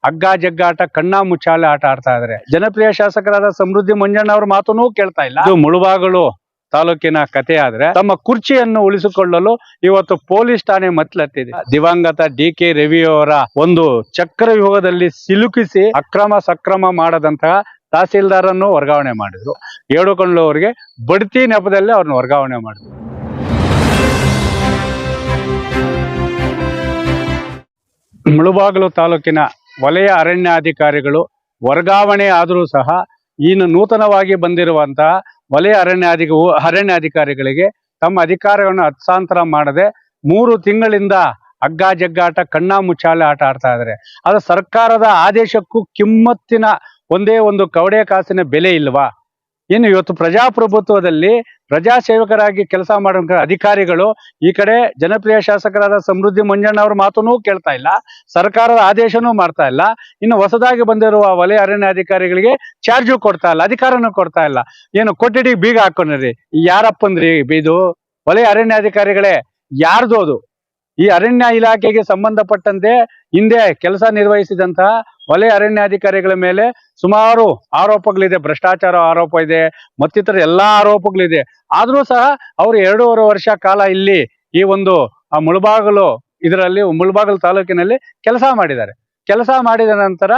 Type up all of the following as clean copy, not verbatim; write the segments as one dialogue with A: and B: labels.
A: ಹಗ್ಗ ಜಗ್ಗಾಟ ಕಣ್ಣಾ ಮುಚ್ಚಾಲೆ ಆಟ ಆಡ್ತಾ ಇದಾರೆ. ಜನಪ್ರಿಯ ಶಾಸಕರಾದ ಸಮೃದ್ಧಿ ಮಂಜಣ್ಣ ಅವ್ರ ಮಾತನ್ನು ಕೇಳ್ತಾ ಇಲ್ಲ. ಇದು ಮುಳುಬಾಗಿಲು ತಾಲೂಕಿನ ಕಥೆ ಆದ್ರೆ ತಮ್ಮ ಕುರ್ಚಿಯನ್ನು ಉಳಿಸಿಕೊಳ್ಳಲು ಇವತ್ತು ಪೊಲೀಸ್ ಠಾಣೆ ಮೆಟ್ಲತ್ತಿದೆ. ದಿವಂಗತ ಡಿ.ಕೆ. ರವಿ ಅವರ ಒಂದು ಚಕ್ರವ್ಯೂಹದಲ್ಲಿ ಸಿಲುಕಿಸಿ ಅಕ್ರಮ ಸಕ್ರಮ ಮಾಡದಂತಹ ತಹಸೀಲ್ದಾರನ್ನು ವರ್ಗಾವಣೆ ಮಾಡಿದ್ರು. ಏಡುಕೊಂಡ್ಲು ಅವರಿಗೆ ಬಡ್ತಿ ನೆಪದಲ್ಲಿ ಅವ್ರನ್ನ ವರ್ಗಾವಣೆ ಮಾಡಿದ್ರು. ಮುಳುಬಾಗಿಲು ತಾಲೂಕಿನ ವಲಯ ಅರಣ್ಯಾಧಿಕಾರಿಗಳು ವರ್ಗಾವಣೆ ಆದರೂ ಸಹ ಇನ್ನು ನೂತನವಾಗಿ ಬಂದಿರುವಂತಹ ವಲಯ ಅರಣ್ಯಾಧಿಕಾರಿಗಳಿಗೆ ತಮ್ಮ ಅಧಿಕಾರವನ್ನು ಹಸ್ತಾಂತರ ಮಾಡದೆ 3 ತಿಂಗಳಿಂದ ಹಗ್ಗ ಜಗ್ಗಾಟ ಕಣ್ಣಾ ಮುಚ್ಚಾಲೆ ಆಟ ಆಡ್ತಾ ಇದ್ದಾರೆ. ಅದು ಸರ್ಕಾರದ ಆದೇಶಕ್ಕೂ ಕಿಮ್ಮತ್ತಿನ ಒಂದೇ ಒಂದು ಕವಡೆ ಕಾಸಿನ ಬೆಲೆ ಇಲ್ವಾ? ಇನ್ನು ಇವತ್ತು ಪ್ರಜಾಪ್ರಭುತ್ವದಲ್ಲಿ ಪ್ರಜಾಸೇವಕರಾಗಿ ಕೆಲಸ ಮಾಡೋ ಅಧಿಕಾರಿಗಳು ಈ ಕಡೆ ಜನಪ್ರಿಯ ಶಾಸಕರಾದ ಸಮೃದ್ಧಿ ಮಂಜಣ್ಣ ಅವ್ರ ಮಾತನ್ನು ಕೇಳ್ತಾ ಇಲ್ಲ, ಸರ್ಕಾರದ ಆದೇಶನೂ ಮಾಡ್ತಾ ಇಲ್ಲ. ಇನ್ನು ಹೊಸದಾಗಿ ಬಂದಿರುವ ವಲಯ ಅರಣ್ಯಾಧಿಕಾರಿಗಳಿಗೆ ಚಾರ್ಜು ಕೊಡ್ತಾ ಇಲ್ಲ, ಅಧಿಕಾರನೂ ಕೊಡ್ತಾ ಇಲ್ಲ. ಏನು ಕೊಠಡಿ ಬೀಗ ಹಾಕೊಂಡ್ರಿ? ಯಾರಪ್ಪಂದ್ರಿ ಇದು? ವಲಯ ಅರಣ್ಯಾಧಿಕಾರಿಗಳೇ ಯಾರ್ದು ಅದು? ಈ ಅರಣ್ಯ ಇಲಾಖೆಗೆ ಸಂಬಂಧಪಟ್ಟಂತೆ ಹಿಂದೆ ಕೆಲಸ ನಿರ್ವಹಿಸಿದಂತಹ ವಲಯ ಅರಣ್ಯಾಧಿಕಾರಿಗಳ ಮೇಲೆ ಸುಮಾರು ಆರೋಪಗಳಿದೆ. ಭ್ರಷ್ಟಾಚಾರ ಆರೋಪ ಇದೆ, ಮತ್ತಿತರ ಎಲ್ಲಾ ಆರೋಪಗಳಿದೆ. ಆದ್ರೂ ಸಹ ಅವರು 2.5 ವರ್ಷ ಕಾಲ ಇಲ್ಲಿ ಈ ಒಂದು ಮುಳುಬಾಗಿಲು ತಾಲೂಕಿನಲ್ಲಿ ಕೆಲಸ ಮಾಡಿದ್ದಾರೆ. ಕೆಲಸ ಮಾಡಿದ ನಂತರ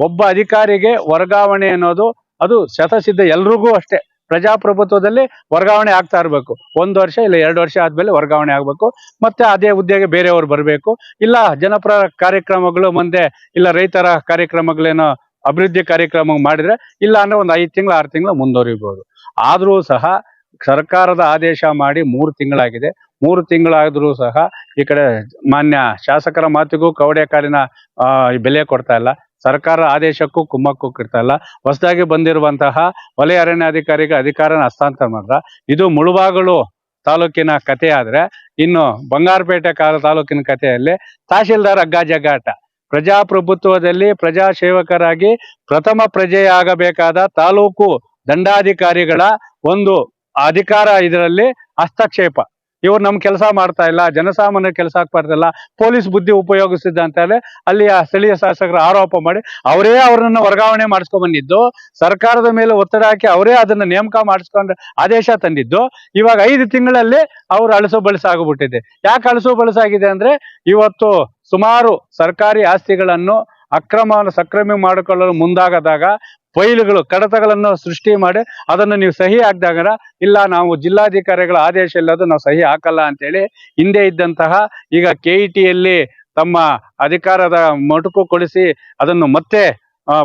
A: ಒಬ್ಬ ಅಧಿಕಾರಿಗೆ ವರ್ಗಾವಣೆ ಅನ್ನೋದು ಅದು ಶತಸಿದ್ಧ. ಎಲ್ರಿಗೂ ಅಷ್ಟೇ, ಪ್ರಜಾಪ್ರಭುತ್ವದಲ್ಲಿ ವರ್ಗಾವಣೆ ಆಗ್ತಾ ಇರಬೇಕು. 1 ವರ್ಷ ಇಲ್ಲ 2 ವರ್ಷ ಆದ್ಮೇಲೆ ವರ್ಗಾವಣೆ ಆಗ್ಬೇಕು. ಮತ್ತೆ ಅದೇ ಹುದ್ದೆಗೆ ಬೇರೆಯವರು ಬರಬೇಕು. ಇಲ್ಲ ಜನಪರ ಕಾರ್ಯಕ್ರಮಗಳು ಮುಂದೆ, ಇಲ್ಲ ರೈತರ ಕಾರ್ಯಕ್ರಮಗಳೇನೋ ಅಭಿವೃದ್ಧಿ ಕಾರ್ಯಕ್ರಮ ಮಾಡಿದ್ರೆ, ಇಲ್ಲ ಅಂದ್ರೆ ಒಂದು 5 ತಿಂಗಳು 6 ತಿಂಗಳು ಮುಂದುವರಿಬಹುದು. ಆದ್ರೂ ಸಹ ಸರ್ಕಾರದ ಆದೇಶ ಮಾಡಿ 3 ತಿಂಗಳಾಗಿದೆ. 3 ತಿಂಗಳಾದ್ರೂ ಸಹ ಈ ಕಡೆ ಮಾನ್ಯ ಶಾಸಕರ ಮಾತಿಗೂ ಕವಡೆ ಕಾಲಿನ ಬೆಲೆ ಕೊಡ್ತಾ ಇಲ್ಲ, ಸರ್ಕಾರ ಆದೇಶಕ್ಕೂ ಕುಮ್ಮಕ್ಕೂ ಕೊಡ್ತಾ ಇಲ್ಲ. ಹೊಸದಾಗಿ ಬಂದಿರುವಂತಹ ವಲಯ ಅರಣ್ಯಾಧಿಕಾರಿಗೆ ಅಧಿಕಾರನ ಹಸ್ತಾಂತರ ಮಾಡಿದ್ರ. ಇದು ಮುಳುಬಾಗಿಲು ತಾಲೂಕಿನ ಕಥೆ ಆದ್ರೆ, ಇನ್ನು ಬಂಗಾರಪೇಟೆ ತಾಲೂಕಿನ ಕಥೆಯಲ್ಲಿ ತಹಶೀಲ್ದಾರ್ ಹಗ್ಗ ಜಗ್ಗಾಟ. ಪ್ರಜಾಪ್ರಭುತ್ವದಲ್ಲಿ ಪ್ರಜಾಸೇವಕರಾಗಿ ಪ್ರಥಮ ಪ್ರಜೆಯಾಗಬೇಕಾದ ತಾಲೂಕು ದಂಡಾಧಿಕಾರಿಗಳ ಒಂದು ಅಧಿಕಾರ ಇದರಲ್ಲಿ ಹಸ್ತಕ್ಷೇಪ. ಇವ್ರು ನಮ್ ಕೆಲಸ ಮಾಡ್ತಾ ಇಲ್ಲ, ಜನಸಾಮಾನ್ಯ ಕೆಲಸ ಆಗ್ಬಾರ್ದಲ್ಲ, ಪೊಲೀಸ್ ಬುದ್ಧಿ ಉಪಯೋಗಿಸಿದ್ದ ಅಂತ ಹೇಳಿ ಅಲ್ಲಿಯ ಸ್ಥಳೀಯ ಶಾಸಕರು ಆರೋಪ ಮಾಡಿ ಅವರೇ ಅವ್ರನ್ನ ವರ್ಗಾವಣೆ ಮಾಡಿಸ್ಕೊಂಡ್ ಬಂದಿದ್ದು. ಸರ್ಕಾರದ ಮೇಲೆ ಒತ್ತಡ ಹಾಕಿ ಅವರೇ ಅದನ್ನ ನೇಮಕ ಮಾಡಿಸ್ಕೊಂಡು ಆದೇಶ ತಂದಿದ್ದು. ಇವಾಗ 5 ತಿಂಗಳಲ್ಲಿ ಅವ್ರು ಅಳಸು ಬಳಸಾಗ್ಬಿಟ್ಟಿದೆ. ಯಾಕೆ ಅಳಸು ಬಳಸಾಗಿದೆ ಅಂದ್ರೆ, ಇವತ್ತು ಸುಮಾರು ಸರ್ಕಾರಿ ಆಸ್ತಿಗಳನ್ನು ಸಕ್ರಮ ಮಾಡಿಕೊಳ್ಳಲು ಮುಂದಾಗದಾಗ ಫೈಲ್ಗಳು ಕಡತಗಳನ್ನು ಸೃಷ್ಟಿ ಮಾಡಿ ಅದನ್ನು ನೀವು ಸಹಿ ಹಾಕಿದಾಗ, ಇಲ್ಲ ನಾವು ಜಿಲ್ಲಾಧಿಕಾರಿಗಳ ಆದೇಶ ಇಲ್ಲದು ನಾವು ಸಹಿ ಹಾಕಲ್ಲ ಅಂತೇಳಿ ಹಿಂದೆ ಇದ್ದಂತಹ ಈಗ KETಯಲ್ಲಿ ತಮ್ಮ ಅಧಿಕಾರದ ಮೊಟಕುಗೊಳಿಸಿ ಅದನ್ನು ಮತ್ತೆ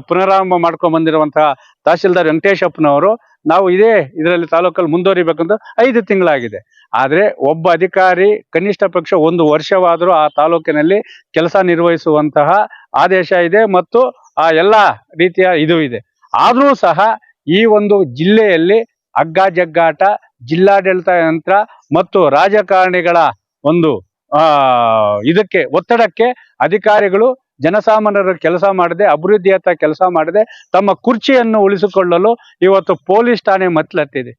A: ಪುನರಾರಂಭ ಮಾಡ್ಕೊಂಡ್ ಬಂದಿರುವಂತಹ ತಹಶೀಲ್ದಾರ್ ವೆಂಕಟೇಶಪ್ಪನವರು, ನಾವು ಇದರಲ್ಲಿ ತಾಲೂಕಲ್ಲಿ ಮುಂದುವರಿಬೇಕಂತ 5 ತಿಂಗಳಾಗಿದೆ. ಆದ್ರೆ ಒಬ್ಬ ಅಧಿಕಾರಿ ಕನಿಷ್ಠ ಪಕ್ಷ 1 ವರ್ಷವಾದರೂ ಆ ತಾಲೂಕಿನಲ್ಲಿ ಕೆಲಸ ನಿರ್ವಹಿಸುವಂತಹ ಆದೇಶ ಇದೆ ಮತ್ತು ಆ ಎಲ್ಲಾ ರೀತಿಯ ಇದು ಇದೆ. ಆದ್ರೂ ಸಹ ಈ ಒಂದು ಜಿಲ್ಲೆಯಲ್ಲಿ ಹಗ್ಗ ಜಗ್ಗಾಟ, ಜಿಲ್ಲಾಡಳಿತ ಯಂತ್ರ ಮತ್ತು ರಾಜಕಾರಣಿಗಳ ಒಂದು ಇದಕ್ಕೆ ಒತ್ತಡಕ್ಕೆ ಅಧಿಕಾರಿಗಳು ಜನಸಾಮಾನ್ಯರ ಕೆಲಸ ಮಾಡದೆ, ಅಭಿವೃದ್ಧಿಯತ್ತ ಕೆಲಸ ಮಾಡದೆ ತಮ್ಮ ಕುರ್ಚಿಯನ್ನು ಉಳಿಸಿಕೊಳ್ಳಲು ಇವತ್ತು ಪೊಲೀಸ್ ಠಾಣೆ ಮೆಟ್ಲತ್ತಿದೆ.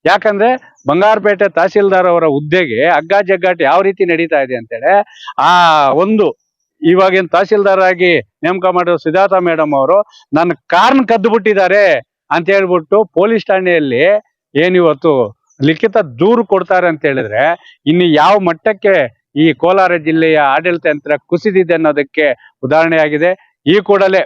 A: ಯಾಕಂದ್ರೆ ಬಂಗಾರಪೇಟೆ ತಹಸೀಲ್ದಾರ್ ಅವರ ಹುದ್ದೆಗೆ ಹಗ್ಗ ಜಗ್ಗಾಟ ಯಾವ ರೀತಿ ನಡೀತಾ ಇದೆ ಅಂತೇಳಿ, ಇವಾಗಿನ ತಹಸೀಲ್ದಾರ್ ಆಗಿ ನೇಮಕ ಮಾಡಿರೋ ಸುಜಾತಾ ಮೇಡಮ್ ಅವರು ನನ್ನ ಕಾರ್ನ್ ಕದ್ದು ಬಿಟ್ಟಿದ್ದಾರೆ ಅಂತ ಹೇಳ್ಬಿಟ್ಟು ಪೊಲೀಸ್ ಠಾಣೆಯಲ್ಲಿ ಏನಿವತ್ತು ಲಿಖಿತ ದೂರು ಕೊಡ್ತಾರೆ ಅಂತ ಹೇಳಿದ್ರೆ, ಇನ್ನು ಯಾವ ಮಟ್ಟಕ್ಕೆ ಈ ಕೋಲಾರ ಜಿಲ್ಲೆಯ ಆಡಳಿತ ಯಂತ್ರ ಕುಸಿದಿದೆ ಅನ್ನೋದಕ್ಕೆ ಉದಾಹರಣೆಯಾಗಿದೆ. ಈ ಕೂಡಲೇ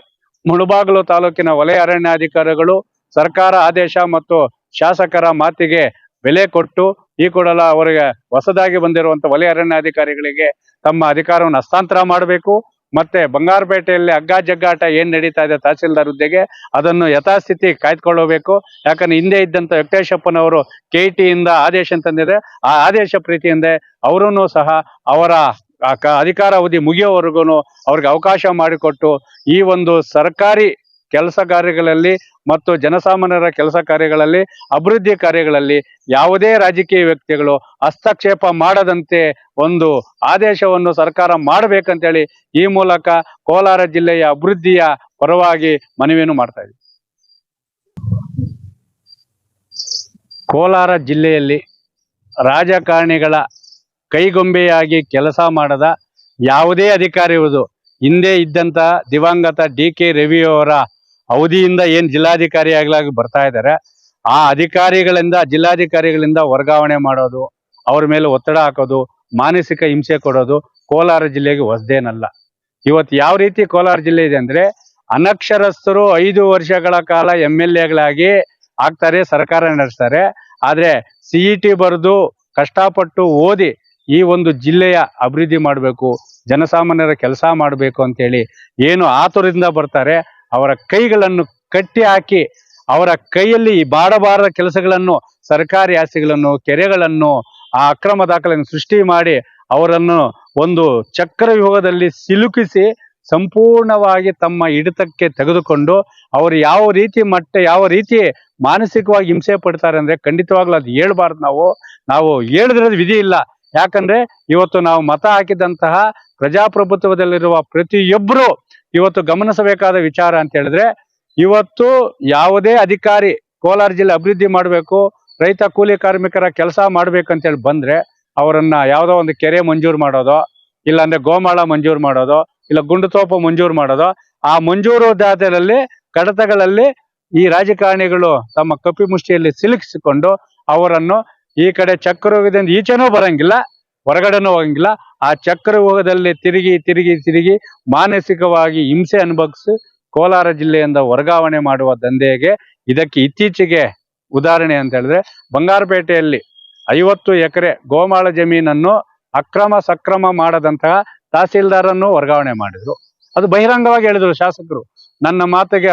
A: ಮುಳುಬಾಗಿಲು ತಾಲೂಕಿನ ವಲಯ ಅರಣ್ಯಾಧಿಕಾರಿಗಳು ಸರ್ಕಾರ ಆದೇಶ ಮತ್ತು ಶಾಸಕರ ಮಾತಿಗೆ ಬೆಲೆ ಕೊಟ್ಟು ಈ ಕೂಡಲೇ ಅವರಿಗೆ ಹೊಸದಾಗಿ ಬಂದಿರುವಂತಹ ವಲಯ ಅರಣ್ಯಾಧಿಕಾರಿಗಳಿಗೆ ತಮ್ಮ ಅಧಿಕಾರವನ್ನು ಹಸ್ತಾಂತರ ಮಾಡಬೇಕು. ಮತ್ತೆ ಬಂಗಾರಪೇಟೆಯಲ್ಲಿ ಹಗ್ಗ ಜಗ್ಗಾಟ ಏನ್ ನಡೀತಾ ಇದೆ ತಹಸೀಲ್ದಾರ್ ಹುದ್ದೆಗೆ, ಅದನ್ನು ಯಥಾಸ್ಥಿತಿ ಕಾಯ್ದುಕೊಳ್ಳಬೇಕು. ಯಾಕಂದ್ರೆ ಹಿಂದೆ ಇದ್ದಂತ ವೆಂಕಟೇಶಪ್ಪನವರು KETಯಿಂದ ಆದೇಶ ತಂದಿದೆ. ಆ ಆದೇಶ ಪ್ರೀತಿಯಿಂದ ಅವರನ್ನು ಸಹ ಅವರ ಅಧಿಕಾರ ಅವಧಿ ಮುಗಿಯೋವರೆಗೂ ಅವ್ರಿಗೆ ಅವಕಾಶ ಮಾಡಿಕೊಟ್ಟು ಈ ಒಂದು ಸರ್ಕಾರಿ ಕೆಲಸ ಕಾರ್ಯಗಳಲ್ಲಿ ಮತ್ತು ಜನಸಾಮಾನ್ಯರ ಕೆಲಸ ಕಾರ್ಯಗಳಲ್ಲಿ, ಅಭಿವೃದ್ಧಿ ಕಾರ್ಯಗಳಲ್ಲಿ ಯಾವುದೇ ರಾಜಕೀಯ ವ್ಯಕ್ತಿಗಳು ಹಸ್ತಕ್ಷೇಪ ಮಾಡದಂತೆ ಒಂದು ಆದೇಶವನ್ನು ಸರ್ಕಾರ ಮಾಡಬೇಕಂತೇಳಿ ಈ ಮೂಲಕ ಕೋಲಾರ ಜಿಲ್ಲೆಯ ಅಭಿವೃದ್ಧಿಯ ಪರವಾಗಿ ಮನವಿಯನ್ನು ಮಾಡ್ತಾ ಇದ್ದೀವಿ. ಕೋಲಾರ ಜಿಲ್ಲೆಯಲ್ಲಿ ರಾಜಕಾರಣಿಗಳ ಕೈಗೊಂಬೆಯಾಗಿ ಕೆಲಸ ಮಾಡದ ಯಾವುದೇ ಅಧಿಕಾರಿ ಇರುವುದು, ಹಿಂದೆ ಇದ್ದಂತ ದಿವಂಗತ ಡಿ.ಕೆ. ರವಿ ಅವರ ಅವಧಿಯಿಂದ ಏನ್ ಜಿಲ್ಲಾಧಿಕಾರಿಯಾಗಿ ಬರ್ತಾ ಇದ್ದಾರೆ, ಆ ಜಿಲ್ಲಾಧಿಕಾರಿಗಳಿಂದ ವರ್ಗಾವಣೆ ಮಾಡೋದು, ಅವ್ರ ಮೇಲೆ ಒತ್ತಡ ಹಾಕೋದು, ಮಾನಸಿಕ ಹಿಂಸೆ ಕೊಡೋದು ಕೋಲಾರ ಜಿಲ್ಲೆಗೆ ಹೊಸದೇನಲ್ಲ. ಇವತ್ತು ಯಾವ ರೀತಿ ಕೋಲಾರ ಜಿಲ್ಲೆ ಇದೆ ಅಂದ್ರೆ, ಅನಕ್ಷರಸ್ಥರು 5 ವರ್ಷಗಳ ಕಾಲ MLAಗಳಾಗಿ ಆಗ್ತಾರೆ, ಸರ್ಕಾರ ನಡೆಸ್ತಾರೆ. ಆದ್ರೆ CET ಬರೆದು ಕಷ್ಟಪಟ್ಟು ಓದಿ ಈ ಒಂದು ಜಿಲ್ಲೆಯ ಅಭಿವೃದ್ಧಿ ಮಾಡಬೇಕು, ಜನಸಾಮಾನ್ಯರ ಕೆಲಸ ಮಾಡಬೇಕು ಅಂತೇಳಿ ಏನು ಆತುರದಿಂದ ಬರ್ತಾರೆ, ಅವರ ಕೈಗಳನ್ನು ಕಟ್ಟಿ ಹಾಕಿ ಅವರ ಕೈಯಲ್ಲಿ ಬಾಡಬಾರದ ಕೆಲಸಗಳನ್ನು, ಸರ್ಕಾರಿ ಆಸ್ತಿಗಳನ್ನು, ಕೆರೆಗಳನ್ನು, ಆ ಅಕ್ರಮ ದಾಖಲೆಯನ್ನು ಸೃಷ್ಟಿ ಮಾಡಿ ಅವರನ್ನು ಒಂದು ಚಕ್ರವ್ಯೂಹದಲ್ಲಿ ಸಿಲುಕಿಸಿ ಸಂಪೂರ್ಣವಾಗಿ ತಮ್ಮ ಹಿಡಿತಕ್ಕೆ ತೆಗೆದುಕೊಂಡು ಅವರು ಯಾವ ರೀತಿ ಮಾನಸಿಕವಾಗಿ ಹಿಂಸೆ ಪಡ್ತಾರೆ ಅಂದ್ರೆ ಖಂಡಿತವಾಗ್ಲೂ ಅದು ಹೇಳ್ಬಾರ್ದು. ನಾವು ಹೇಳಿದ್ರದ್ದು ವಿಧಿ ಇಲ್ಲ. ಯಾಕಂದ್ರೆ ಇವತ್ತು ನಾವು ಮತ ಹಾಕಿದಂತಹ ಪ್ರಜಾಪ್ರಭುತ್ವದಲ್ಲಿರುವ ಪ್ರತಿಯೊಬ್ಬರು ಇವತ್ತು ಗಮನಿಸಬೇಕಾದ ವಿಚಾರ ಅಂತ ಹೇಳಿದ್ರೆ, ಇವತ್ತು ಯಾವುದೇ ಅಧಿಕಾರಿ ಕೋಲಾರ ಜಿಲ್ಲೆ ಅಭಿವೃದ್ಧಿ ಮಾಡಬೇಕು, ರೈತ ಕೂಲಿ ಕಾರ್ಮಿಕರ ಕೆಲಸ ಮಾಡ್ಬೇಕಂತೇಳಿ ಬಂದ್ರೆ ಅವರನ್ನ ಯಾವುದೋ ಒಂದು ಕೆರೆ ಮಂಜೂರು ಮಾಡೋದು, ಇಲ್ಲಾಂದ್ರೆ ಗೋಮಾಳ ಮಂಜೂರು ಮಾಡೋದು, ಇಲ್ಲ ಗುಂಡುತೋಪ ಮಂಜೂರು ಮಾಡೋದು, ಆ ಮಂಜೂರು ದಾಖಲೆಯಲ್ಲಿ ಕಡತಗಳಲ್ಲಿ ಈ ರಾಜಕಾರಣಿಗಳು ತಮ್ಮ ಕಪಿಮುಷ್ಟಿಯಲ್ಲಿ ಸಿಲುಕಿಸಿಕೊಂಡು ಅವರನ್ನು ಈ ಕಡೆ ಚಕ್ರವ್ಯೂಹದಿಂದ ಈಚೆನೂ ಬರಂಗಿಲ್ಲ, ಹೊರಗಡೆನೂ ಹೋಗಂಗಿಲ್ಲ. ಆ ಚಕ್ರವ್ಯೂಹದಲ್ಲಿ ತಿರುಗಿ ಮಾನಸಿಕವಾಗಿ ಹಿಂಸೆ ಅನುಭವಿಸಿ ಕೋಲಾರ ಜಿಲ್ಲೆಯಿಂದ ವರ್ಗಾವಣೆ ಮಾಡುವ ದಂಧೆಗೆ ಇದಕ್ಕೆ ಇತ್ತೀಚೆಗೆ ಉದಾಹರಣೆ ಅಂತ ಹೇಳಿದ್ರೆ, ಬಂಗಾರಪೇಟೆಯಲ್ಲಿ 50 ಎಕರೆ ಗೋಮಾಳ ಜಮೀನನ್ನು ಅಕ್ರಮ ಸಕ್ರಮ ಮಾಡದಂತಹ ತಹಸೀಲ್ದಾರನ್ನು ವರ್ಗಾವಣೆ ಮಾಡಿದ್ರು. ಅದು ಬಹಿರಂಗವಾಗಿ ಹೇಳಿದ್ರು ಶಾಸಕರು. ನನ್ನ ಮಾತಿಗೆ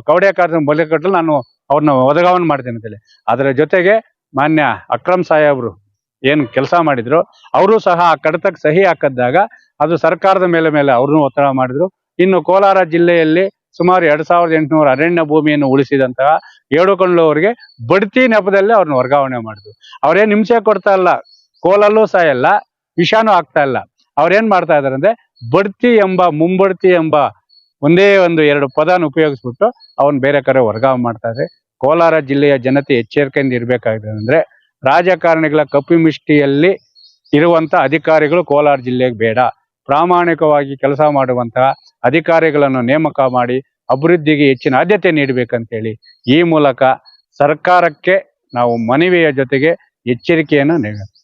A: ಕವಡೆ ಕಾರ್ಯ ಮೊಲೆ ಕಟ್ಟಲು ನಾನು ಅವ್ರನ್ನ ವರ್ಗಾವಣೆ ಮಾಡ್ತೇನೆ ಅಂತೇಳಿ. ಅದರ ಜೊತೆಗೆ ಮಾನ್ಯ ಅಕ್ರಮ್ ಸಾಹೇಬ್ರು ಏನು ಕೆಲಸ ಮಾಡಿದ್ರು, ಅವರು ಸಹ ಆ ಕಡತಕ್ಕೆ ಸಹಿ ಹಾಕಿದಾಗ ಅದು ಸರ್ಕಾರದ ಮೇಲೆ ಅವ್ರನ್ನೂ ಒತ್ತಡ ಮಾಡಿದ್ರು. ಇನ್ನು ಕೋಲಾರ ಜಿಲ್ಲೆಯಲ್ಲಿ ಸುಮಾರು 2800 ಅರಣ್ಯ ಭೂಮಿಯನ್ನು ಉಳಿಸಿದಂತಹ ಏಡುಕೊಂಡ್ಲು ಅವರಿಗೆ ಬಡ್ತಿ ನೆಪದಲ್ಲಿ ಅವ್ರನ್ನ ವರ್ಗಾವಣೆ ಮಾಡಿದ್ರು. ಅವ್ರೇನ್ ಹಿಂಸೆ ಕೊಡ್ತಾ ಇಲ್ಲ, ಕೋಲಲ್ಲೂ ಸಾಯಲ್ಲ, ವಿಷಾನೂ ಆಗ್ತಾ ಇಲ್ಲ. ಅವ್ರೇನ್ ಮಾಡ್ತಾ ಇದಾರೆ ಅಂದ್ರೆ ಮುಂಬಡ್ತಿ ಎಂಬ ಒಂದೇ 2 ಪದನ ಉಪಯೋಗಿಸ್ಬಿಟ್ಟು ಅವನ್ ಬೇರೆ ಕಡೆ ವರ್ಗಾವಣೆ ಮಾಡ್ತಾ ಇದ್ದಾರೆ. ಕೋಲಾರ ಜಿಲ್ಲೆಯ ಜನತೆ ಎಚ್ಚರಿಕೆಯಿಂದ ಇರಬೇಕಾಗಿದೆ. ಅಂದ್ರೆ ರಾಜಕಾರಣಿಗಳ ಕಪಿಮುಷ್ಟಿಯಲ್ಲಿ ಇರುವಂತ ಅಧಿಕಾರಿಗಳು ಕೋಲಾರ ಜಿಲ್ಲೆಗೆ ಬೇಡ. ಪ್ರಾಮಾಣಿಕವಾಗಿ ಕೆಲಸ ಮಾಡುವಂತಹ ಅಧಿಕಾರಿಗಳನ್ನು ನೇಮಕ ಮಾಡಿ ಅಭಿವೃದ್ಧಿಗೆ ಹೆಚ್ಚಿನ ಆದ್ಯತೆ ನೀಡಬೇಕಂತೇಳಿ ಈ ಮೂಲಕ ಸರ್ಕಾರಕ್ಕೆ ನಾವು ಮನವಿಯ ಜೊತೆಗೆ ಎಚ್ಚರಿಕೆಯನ್ನು ನೀಡಬೇಕು.